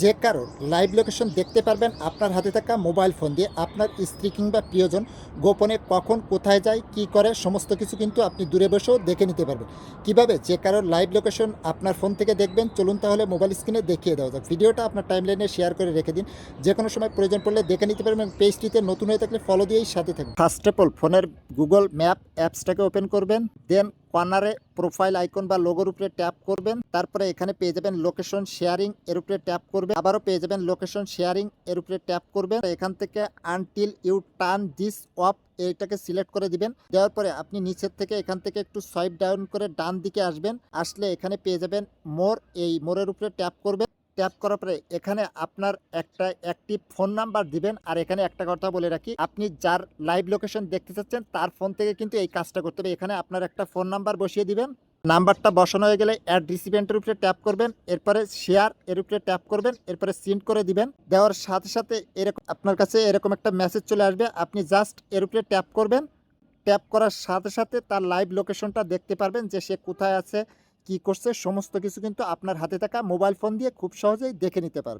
যে কারো live location দেখতে পারবেন আপনার হাতে থাকা মোবাইল ফোন দিয়ে। আপনার স্ত্রী কিংবা প্রিয়জন গোপনে কখন কোথায় যায় কি করে সমস্ত কিছু কিন্তু আপনি দূরে বসেও দেখে নিতে পারবেন। কিভাবে যে কারোর লাইভ লোকেশন আপনার ফোন থেকে দেখবেন চলুন তাহলে মোবাইল স্ক্রিনে দেখিয়ে দেওয়া যাক। ভিডিওটা আপনার টাইমলাইনে শেয়ার করে রেখে দিন, যে কোনো সময় প্রয়োজন পড়লে দেখে নিতে পারবেন। পেজটিতে নতুন হয়ে থাকলে ফলো দিয়েই সাথে থাকবেন। ফার্স্ট অফ অল ফোনের গুগল ম্যাপ অ্যাপসটাকে ওপেন করবেন, দেন কর্নারে প্রোফাইল আইকন বা লোগোর উপরে ট্যাপ করবেন। তারপরে এখানে পেয়ে যাবেন লোকেশন শেয়ারিং, এর উপরে ট্যাপ করবেন। আবারও পেয়ে যাবেন লোকেশন শেয়ারিং, এর উপরে ট্যাপ করবেন। এখান থেকে until you turn this off এইটাকে সিলেক্ট করে দিবেন। দেওয়ার পরে আপনি নিচের থেকে এখান থেকে একটু সোয়াইপ ডাউন করে ডান দিকে আসবেন। আসলে এখানে পেয়ে যাবেন মোর, এই মোরের উপরে ট্যাপ করবেন। ট্যাপ করার পরে এখানে আপনার একটা অ্যাক্টিভ ফোন নাম্বার দিবেন। আর এখানে একটা কথা বলে রাখি, আপনি যার লাইভ লোকেশন দেখতে চাচ্ছেন তার ফোন থেকে কিন্তু এই কাজটা করতে হবে। এখানে আপনার একটা ফোন নাম্বার বসিয়ে দিবেন। নাম্বারটা বসানো হয়ে গেলে অ্যাড রিসিপিয়েন্টের উপরে ট্যাপ করবেন, এরপরে শেয়ার এর উপরে ট্যাপ করবেন, এরপরে সেন্ড করে দিবেন। দেওয়ার সাথে সাথে এরকম আপনার কাছে এরকম একটা মেসেজ চলে আসবে। আপনি জাস্ট এর উপরে ট্যাপ করবেন। ট্যাপ করার সাথে সাথে তার লাইভ লোকেশনটা দেখতে পারবেন, যে সে কোথায় আছে কি করছে সমস্ত কিছু কিন্তু আপনার হাতে থাকা মোবাইল ফোন দিয়ে খুব সহজেই দেখে নিতে পারবেন।